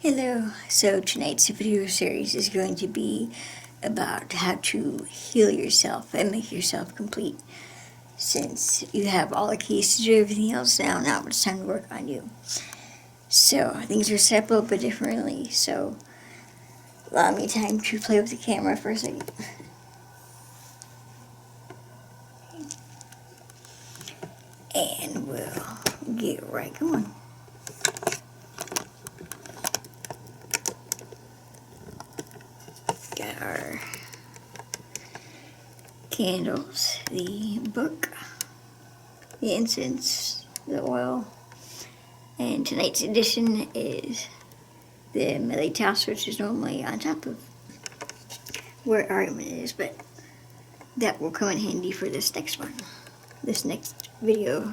Hello, so tonight's video series is going to be about how to heal yourself and make yourself complete. Since you have all the keys to do everything else now it's time to work on you. So things are set up a little bit differently, so allow me time to play with the camera for a second. And we'll get right going. Got our candles, the book, the incense, the oil, and tonight's edition is the melee task, which is normally on top of where argument is, but that will come in handy for this next one, this next video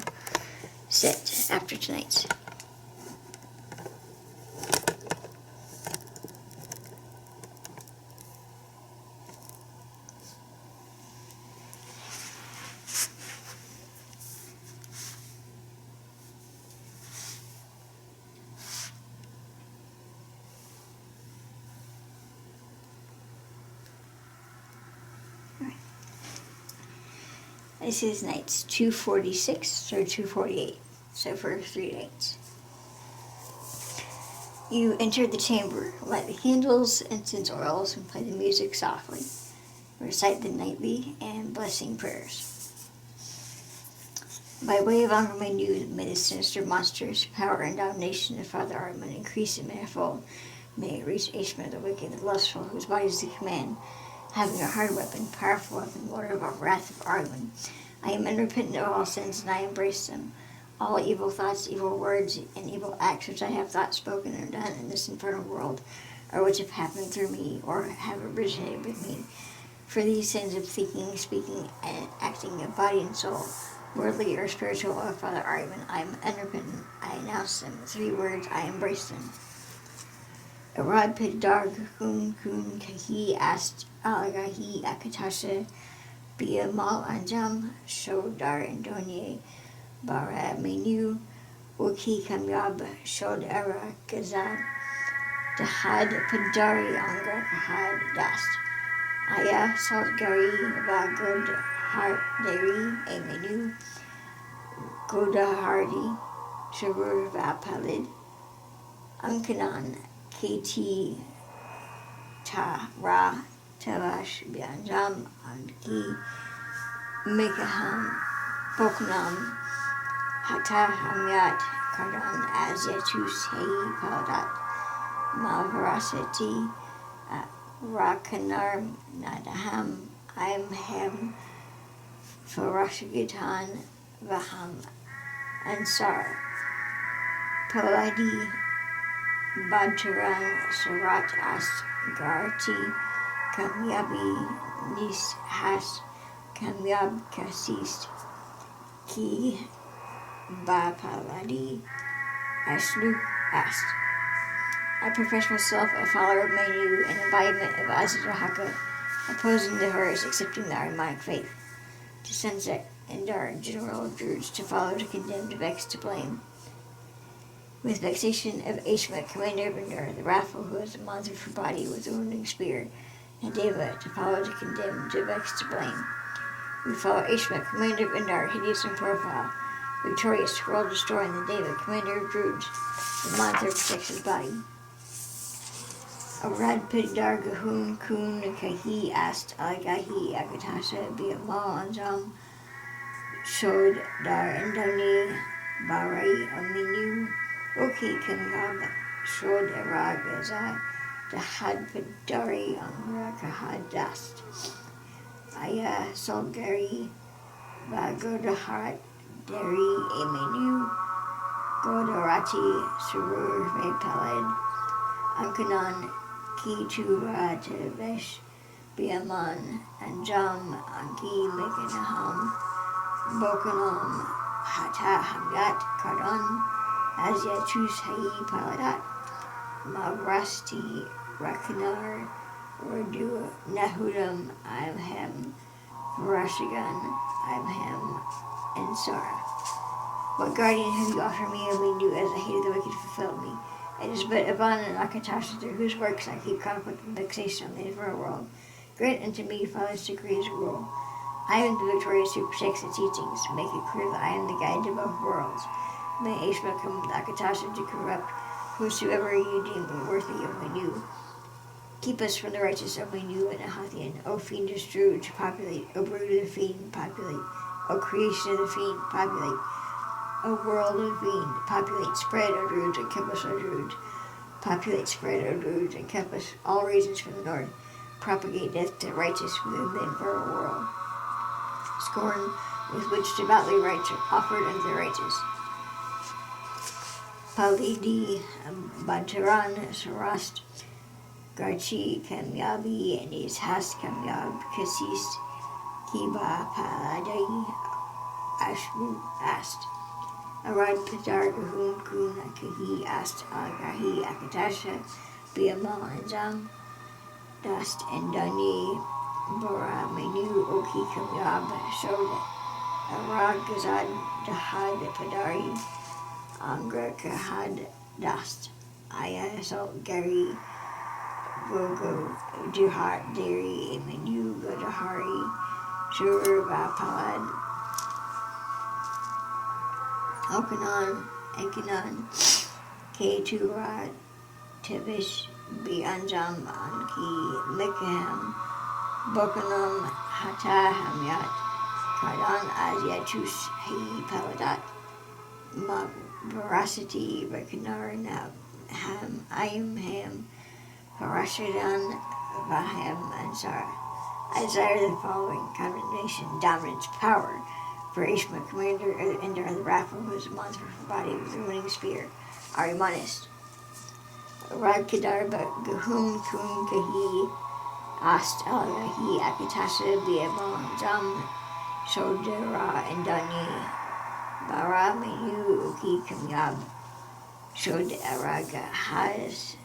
set after tonight's. This is nights 246 or 248, so for 3 nights. You enter the chamber, light the candles, incense oils, and play the music softly. Recite the nightly and blessing prayers. By way of Angra Mainyu, may the sinister monsters, power and domination of Father Artman increase in manifold. May it reach Ashma the wicked, the lustful, whose body is the command, having a hard weapon, powerful weapon, Lord of our wrath of Artman. I am unrepentant of all sins, and I embrace them. All evil thoughts, evil words, and evil acts which I have thought, spoken, or done in this infernal world, or which have happened through me, or have originated with me. For these sins of thinking, speaking, and acting of body and soul, worldly or spiritual, of Father Artman, I am unrepentant. I announce them. 3 words, I embrace them. Arad Pidar Kun Kun Kahi Ast Alagahi Akatasha Bia Mal Anjam Shodar Indonye Bara Mainyu Uki Kamyab Shod Era Gazad Dahad Padari Angra Kahad Dast Aya Saltgari Vagod Harderi Emenu Goda Hardi Shabur Vapalid Ankanan KT Ta Ra Tavash Bianjam Anki Mikaham Poknam Hata Hamyat Kardan Azyatus Hei Paladat Malvarasati Rakanar Nadaham Imham Farashagatan Vaham Ansar Paladi Badcharan Surat Ast Garti Kamyabi Nis Has Kamyab Kasist Ki Bapaladi Asluk Ast. I profess myself a follower of Mainyu, an embodiment of Azizahaka, opposing the hers, accepting the Aramaic faith, to sunset and our general Druids, to follow, to condemn, to vex, to blame. With vexation of Ashma, commander of Angra, the wrathful who has a monstrous body with a wounding spear, and Deva, to follow, to condemn, to vex, to blame. We follow Ashma, commander of Angra, hideous in profile, victorious, world-destroying, the Deva, commander of Druids, the monster protects his body. Arad Pidar Gahun Kun Kahi Ast Alagahi Agatasha Biamal Anjam Shod Dar Indani Barai Aminu Oki Kangab Shod Aragaza Dahad Padari Angra Kahad Dast Aya Solgari Bagodaharat Dari Emenu Godarati Surur Vepaled Ankanan Kitura Tevesh Biaman Anjam Anki Mekanaham Bokanam Hata Hamgat Kardan Azyatus Hai Paladat Mavrasti Rakanar Urdu Nahudam Imham Varashagan Imham and Sara. What guardian have you offered me, O Mainyu, as the hate of the wicked fulfilled me? It is but abundant Akatasha, through whose works I keep conflict and vexation on the infernal world. Grant unto me, Father's decrees rule. I am the victorious who protects the teachings. Make it clear that I am the guide to both worlds. May Ishmael come with Akatasha to corrupt whosoever you deem worthy of Mainyu. Keep us from the righteous of Mainyu and Ahathian. O fiendish Druid, populate. O brood of the fiend, populate. O creation of the fiend, populate. O world of the fiend, populate. Spread, O Druids, encompass, O Druids. Populate, spread, O Druids, encompass all regions from the north. Propagate death to the righteous within the infernal world. Scorn with which devoutly rights are offered unto the righteous. Palidi, Bantaran, Sarast, Garchi, Kamyabi, and his Has Kamyab, Kasist, Kiba, Paladai, Ashmu, Ast. Arad Padar, Gahun, Kun, Kahi, Ast, Agahi, Akatasha, Biamal, and Zam, Dast, and Dani, Bara, Mainyu, Oki, Kamyab, Shod, Arad, Gazad, Dahad, Padari, Angra, Kahad, Dast, Aya, Salt, Gary, Vogo, Duhat, Dairy, Mainyu, Godahari, Shurva, Palad, Okanan, Enkinan, K2 Tivish, Bianjam, Anki, Mikaham, Bokanam, Hata, Hamyat, Kardan, Asiatus, Hei, Paladat, Veracity, Rekanar, Ham, Ayim, Ham, Parashadan, Vaham, and Sarah. I desire the following: condemnation, dominance, power. For Ishmael, commander and the raffle, who is a monster for body with a winning spear. Arimanist. Rag Kedar, Gahum, Kun, Kahi, Ast, Alagahi, Akatasha, Biabal, Jam, Shodera, and Dani, Bara, Mainyu, Uki, Kamyab, Shod, Araga, Haz,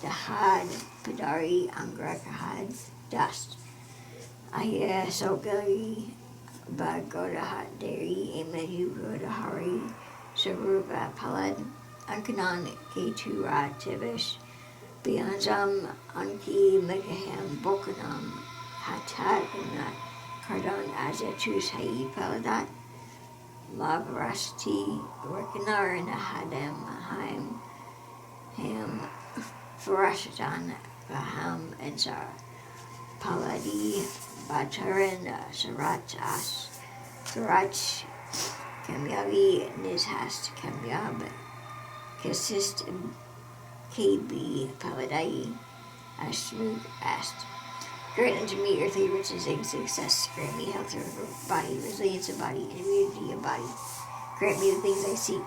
Dahad, Padari, Angra, Kahad, Dust. Aya, Sogari, Bagodahat, Dairy, Mainyu, Godahari, Saruba, Palad, Ankanan, K2 Tivish, Bianzam, Anki, Megaham, Bokanam, Hatat, Kardan, Azatus, Hai, Paladat, Mavarasti, Rekanar, Nahadam, Haim, Ham, Farashatan, Baham, and Zar, Paladi, Bataran, Sarat, As, Garach, Kamyabi, Nizhast, Kamyab, Kasist, KB, Paladai, Ashmuk, Ast. Grant unto me earthly riches and success. Grant me health of body, resilience of body, and immunity of body. Grant me the things I seek,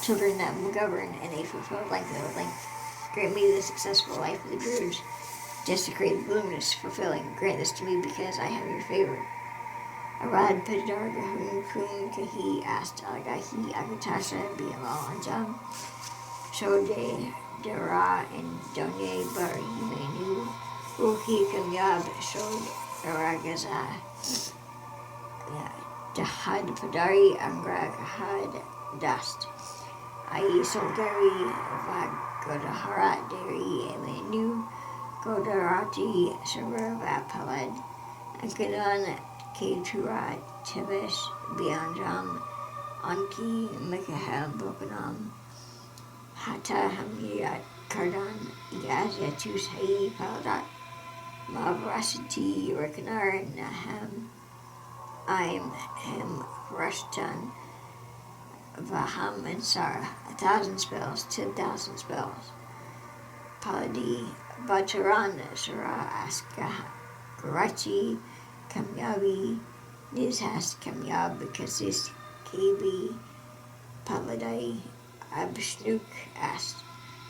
children that will govern, and a fulfilled length of length. Grant me the successful life of the Druids, desecrated bloomness, fulfilling. Grant this to me because I have your favor. Arad, Padar, Gahun, Kun, Kahi, Ast, Alagahi, Agatasha, Biamal, and Jam, Shode, Dara, and Donye, Bari, Mainyu, Uki, Kamyab, Shod, Aragaza, Dahad, Padari, Angra, Kahad, Dust. Ai, Solgari, Vagodahara, Dairy, Mainyu, Godarati, Sarava, Palad, Ankadan, K2 Tivish, Bianjam, Anki, Mikahab, Bokanam, Hata, Hamiyat, Kardan, Yazatus, Hai, Paladat, Mavrasiti, Rekanar, Naham, Aim, Hem, Rashtan, Vaham, and Sarah. 1,000 spells, 10,000 spells. Paladi, Bataran, Sarah, Aska, Garachi, Kamyabi, Nizhas, Kamyab, Kasis, KB, Paladai, Abshnuk, Ast.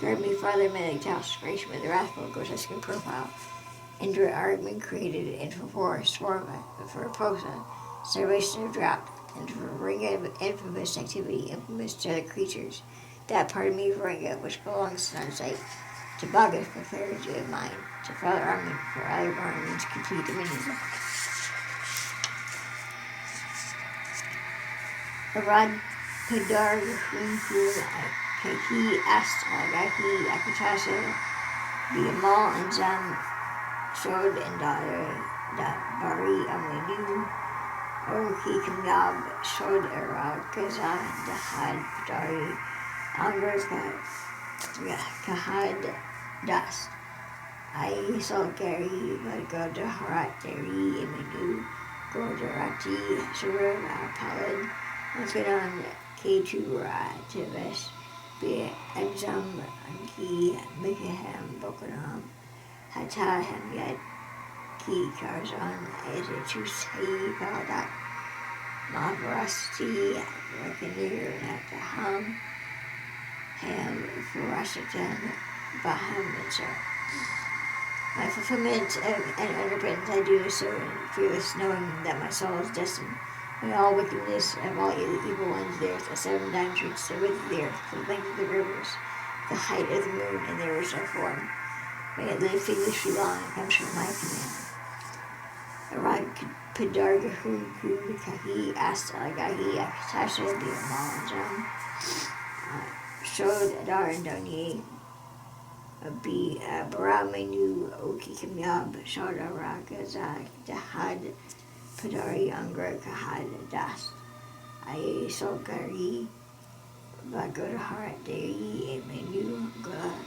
Guard me, Father, may thy inspiration with the wrathful, grotesque profile. Indra argument created, and for Swarma, for Posa, starvation of drought, and for Ringa, infamous activity, infamous to other creatures. That part of me, Ringa, which belongs to sight. To Baga, for clarity of mind. To Father Armin, for other Armin's complete dominion. Arad, Padar, Hunku, Kaki Astagaki Akatasa Biamal and Zam Shod and Bari Aminu Oki Kamyab Shod Era Kaza Dahad Padari Angra Kahad Das. I saw Gary Goda Harat Deri Imenu Gordarati Surah Palad Ankaran K2 Tivis Be Exam Anki Mikaham Bokanam Hata Hamyat Ki Karzan Ezitus Hai Paladak Maharasti Reckoner Nataham Ham Furasatan Baham. My fulfillment and underpinnings I do so in fearless, knowing that my soul is destined. When all wickedness of all evil ones, there is a 7 times reach the width of the earth, the length of the rivers, the height of the moon, and their original form. May it live fearlessly long, it comes from my command. Arad Padargahu Kahi Astalagahi Akatasha Biamanjam Shod Adar and Doni. Be Mainyu Oki Kamyab Shada Raka Dahad Padari Angra Kahad Das. I saw Gari Bagoda Harat Dei Mainyu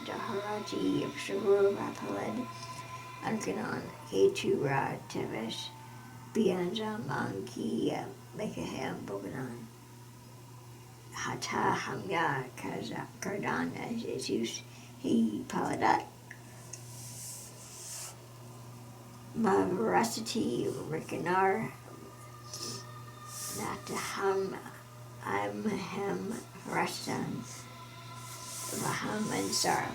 Daharati of Shuru Rapaled Ankanon K2 Ra Tevesh Bianjam Anki Mekaham Boganon Hata Hamya Kardan as Jesus. He Paladak Ma Veracity Rikanar Nataham Amhem Rastan Vaham Ansar.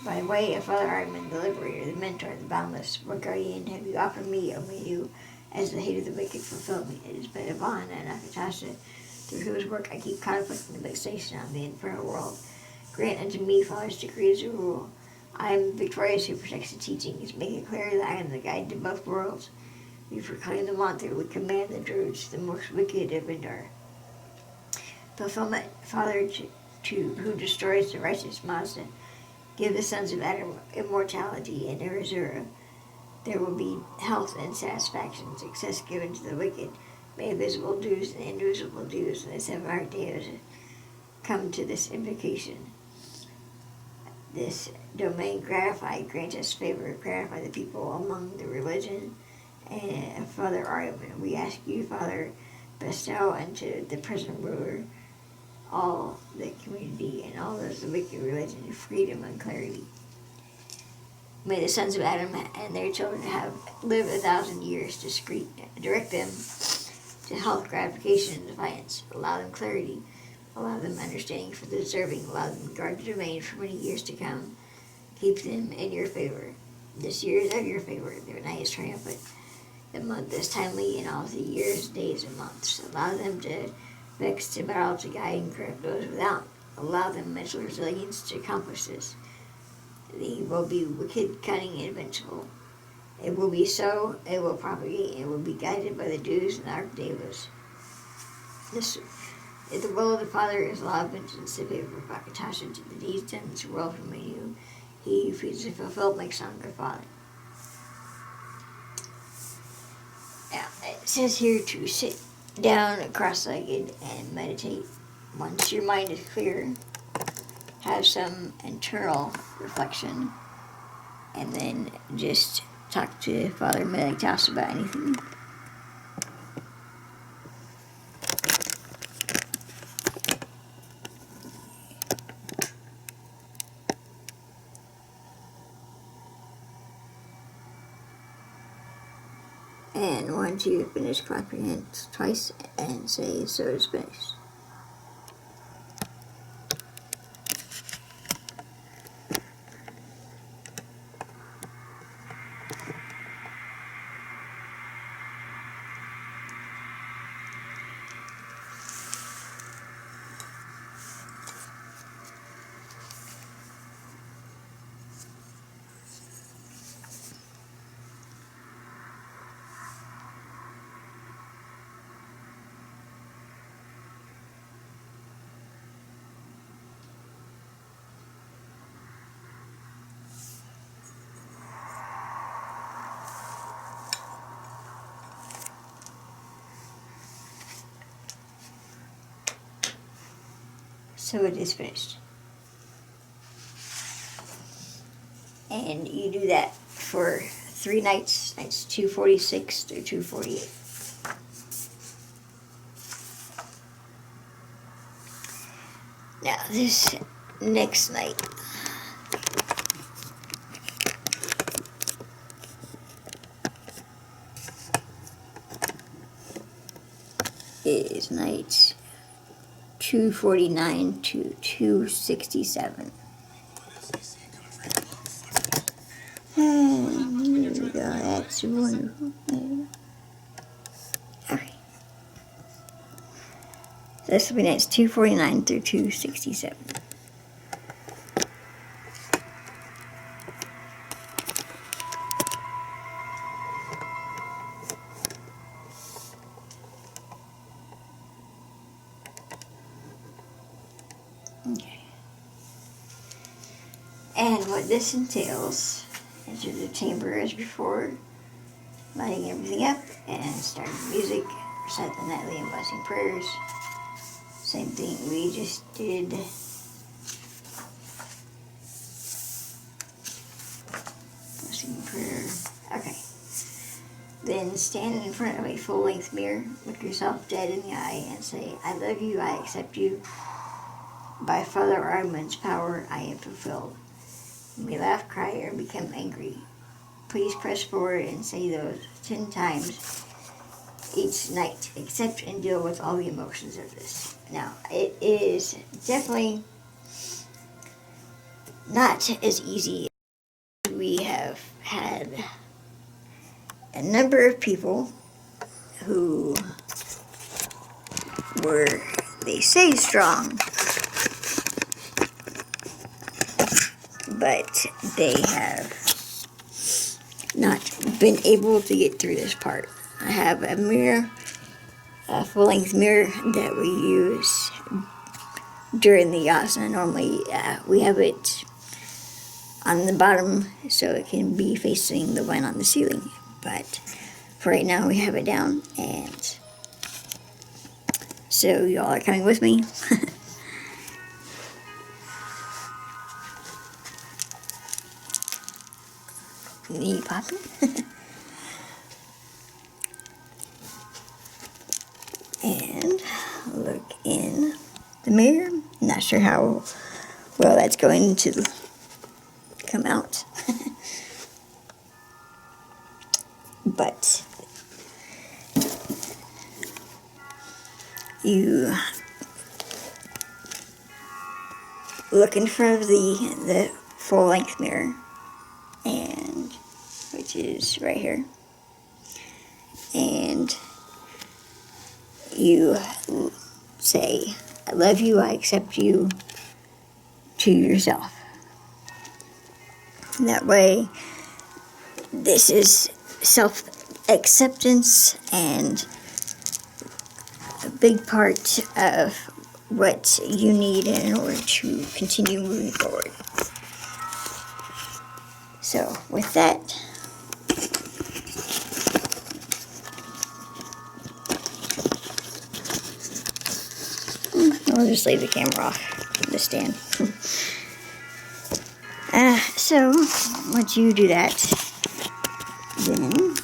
By way of Father Arman, the liberator, the mentor, the boundless, what guardian have you offered me, O Mainyu, as the hate of the wicked fulfilled me? It is by Ivan and Akatasha, through whose work I keep conflicting the vexation on the infernal world. Grant unto me, Father's decrees and rule. I am victorious who protects the teachings. Make it clear that I am the guide to both worlds. We proclaim the mantra. We command the Druids, the most wicked of Indar. Fulfillment, Father, to who destroys the righteous Mazda. Give the sons of Adam immortality and Arizura. There will be health and satisfaction, success given to the wicked. May visible dues and invisible dues in the 7 archdeos come to this invocation. This domain gratified, grant us favor, gratify the people among the religion. And Father Arman, we ask you, Father, bestow unto the present ruler all the community and all those of wicked religion freedom and clarity. May the sons of Adam and their children have lived 1,000 years to direct them to health, gratification, and defiance. Allow them clarity. Allow them understanding for the deserving. Allow them to guard the domain for many years to come. Keep them in your favor. This year is of your favor. Their night is triumphant. The month is timely in all the years, days, and months. Allow them to vex to battle to guide and correct those without. Allow them mental resilience to accomplish this. They will be wicked, cunning, and invincible. It will be so, it will propagate, it will be guided by the dews and archdevas. If the will of the Father is law of vengeance, the favor of Akatasha to the deeds done in this world from Mainyu, he who feeds the fulfilled makes Angra Father. Now, it says here to sit down cross-legged and meditate. Once your mind is clear, have some internal reflection, and then just talk to Father Meliktas about anything. And once you finish, clap your hands twice and say, so is finished. so it is finished. And you do that for 3 nights, nights 246 through 248. Now, this next night is nights 249 to 267. And here we go, that's wonderful. Okay. So this will be nights 249 through 267. Okay. And what this entails, enter the chamber as before, lighting everything up, and starting the music, recite the nightly and blessing prayers. Same thing we just did. Blessing prayer. Okay. Then stand in front of a full-length mirror, look yourself dead in the eye, and say, I love you, I accept you. By Father Arman's power, I am fulfilled. You may laugh, cry, or become angry. Please press forward and say those 10 times each night. Accept and deal with all the emotions of this. Now, it is definitely not as easy. We have had a number of people who were, they say, strong, but they have not been able to get through this part. I have a mirror, a full-length mirror that we use during the asana. Normally we have it on the bottom so it can be facing the one on the ceiling, but for right now we have it down, and so y'all are coming with me. Knee popping. And look in the mirror. Not sure how well that's going to come out. But you look in front of the full-length mirror, and which is right here, and you say, I love you, I accept you, to yourself. That way, this is self-acceptance and a big part of what you need in order to continue moving forward. So with that, I'll just leave the camera off the stand. So once you do that, then you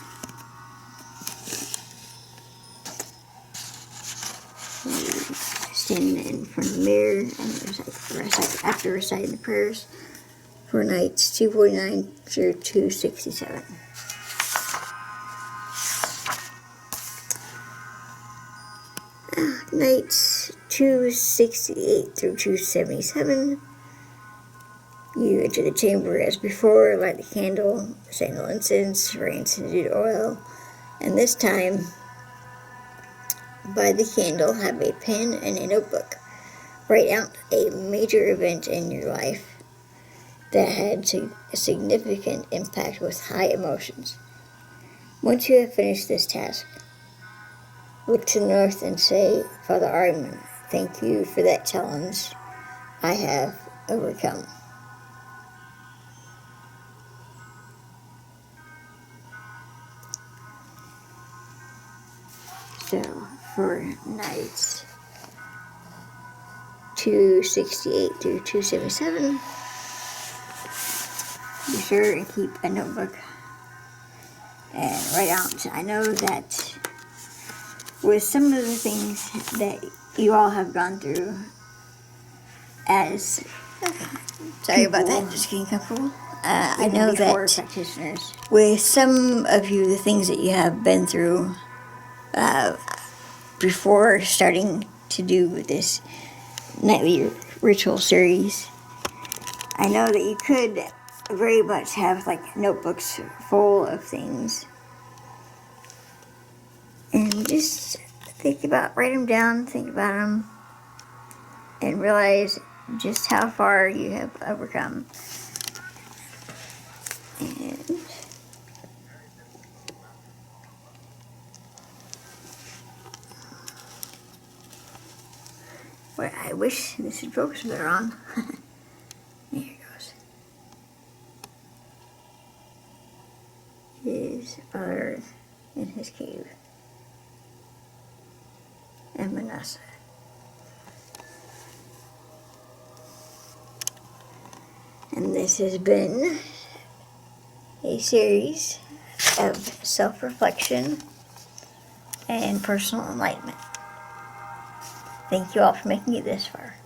stand in front of the mirror and after reciting the prayers for nights 249 through 267. Nights 268 through 277, you enter the chamber as before, light the candle, sandal incense, rain-scented oil, and this time, by the candle, have a pen and a notebook. Write out a major event in your life that had a significant impact with high emotions. Once you have finished this task, look to the north and say, Father Arman, thank you for that challenge I have overcome. So for nights 268 through 277. Be sure and keep a notebook and write out. I know that with some of the things that you all have gone through as Sorry about that, just getting comfortable. I know before that practitioners, with some of you, the things that you have been through before starting to do this nightly ritual series, I know that you could very much have like notebooks full of things, and just write them down, think about them, and realize just how far you have overcome. And well, I wish this would focus better on. There it goes. His father in his cave. And Manasseh. And this has been a series of self-reflection and personal enlightenment. Thank you all for making it this far.